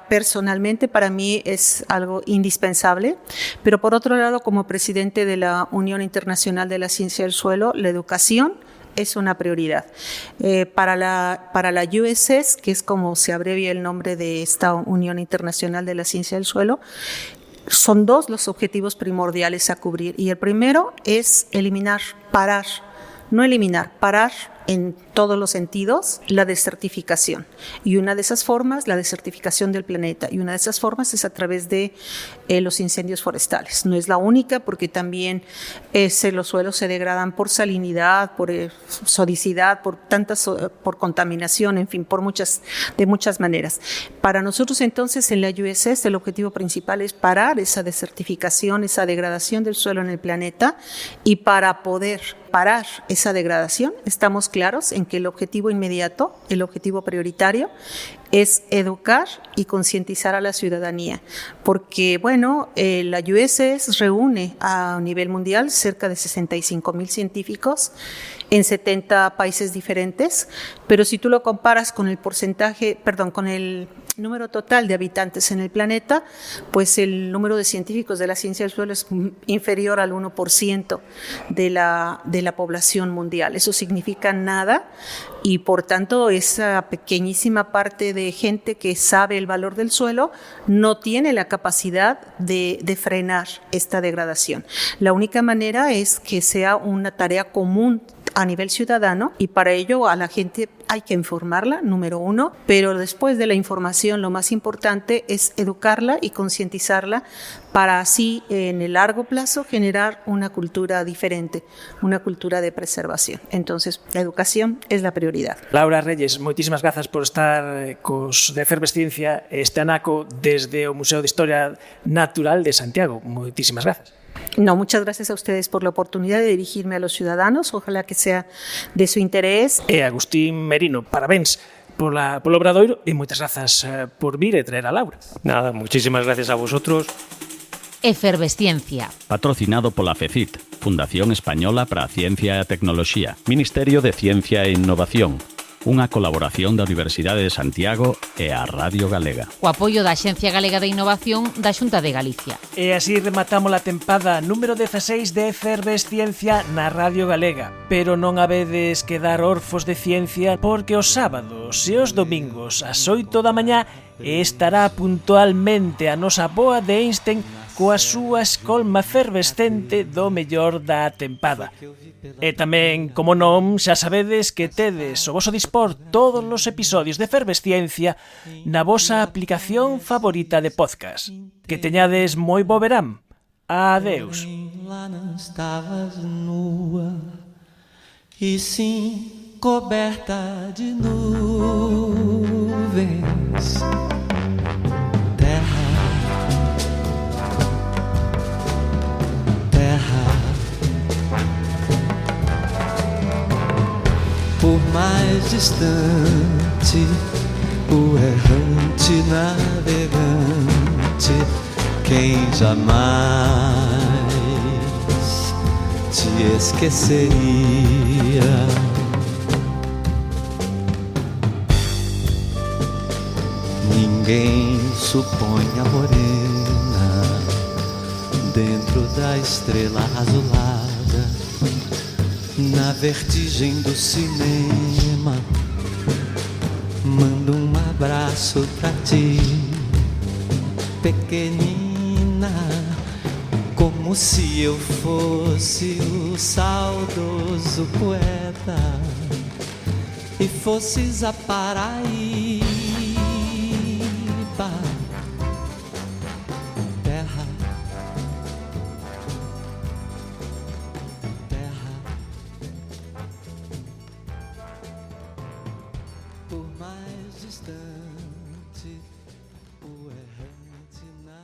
personalmente para mí es algo indispensable, pero por otro lado, como presidente de la Unión Internacional de la Ciencia del Suelo, la educación es una prioridad. Para la USS, que es como se abrevia el nombre de esta Unión Internacional de la Ciencia del Suelo, son dos los objetivos primordiales a cubrir. Y el primero es parar en todos los sentidos la desertificación. Y una de esas formas, la desertificación del planeta, y una de esas formas es a través de los incendios forestales. No es la única, porque también los suelos se degradan por salinidad, por sodicidad, por contaminación, en fin, de muchas maneras. Para nosotros entonces en la USS el objetivo principal es parar esa desertificación, esa degradación del suelo en el planeta, y para poder parar esa degradación estamos claros en que el objetivo inmediato, el objetivo prioritario, es educar y concientizar a la ciudadanía, porque bueno, la USS reúne a nivel mundial cerca de 65,000 científicos en 70 países diferentes, pero si tú lo comparas con con el número total de habitantes en el planeta, pues el número de científicos de la ciencia del suelo es inferior al 1% de la población mundial. Eso significa nada, y por tanto esa pequeñísima parte de gente que sabe el valor del suelo no tiene la capacidad de frenar esta degradación. La única manera es que sea una tarea común a nivel ciudadano, y para ello a la gente hay que informarla, número uno, pero después de la información lo más importante es educarla y concientizarla para así en el largo plazo generar una cultura diferente, una cultura de preservación. Entonces, la educación es la prioridad. Laura Reyes, moitísimas grazas por estar cos de Efervesciencia este anaco desde o Museo de Historia Natural de Santiago. Moitísimas grazas. No, muchas gracias a ustedes por la oportunidad de dirigirme a los ciudadanos. Ojalá que sea de su interés. Agustín Merino, parabéns polo obradoiro e moitas grazas por vir e traer a Laura. Nada, muchísimas gracias a vosotros. Efervesciencia. Patrocinado pola FECIT, Fundación Española para a Ciencia e a Tecnoloxía, Ministerio de Ciencia e Innovación, unha colaboración da Universidade de Santiago e a Radio Galega. O apoio da Axencia Galega de Innovación da Xunta de Galicia. E así rematamos a tempada número 16 de Efervesciencia na Radio Galega. Pero non habedes quedar orfos de ciencia, porque os sábados e os domingos ás 8 da mañá estará puntualmente a nosa boa de Einstein coa súa escolma efervescente do mellor da tempada. E tamén, como non, xa sabedes que tedes o voso dispor todos os episodios de Efervesciencia na vosa aplicación favorita de podcast. Que teñades moi bo verán. Adeus. Lá não estavas nua, e sim coberta de nuvens. Por mais distante, o errante navegante, quem jamais te esqueceria? Ninguém Suponha morena dentro da estrela azulada, na vertigem do cinema. Mando um abraço pra ti, pequenina, como se eu fosse o saudoso poeta e fosses a Paraíba. Terra, terra, por mais distante, o errante na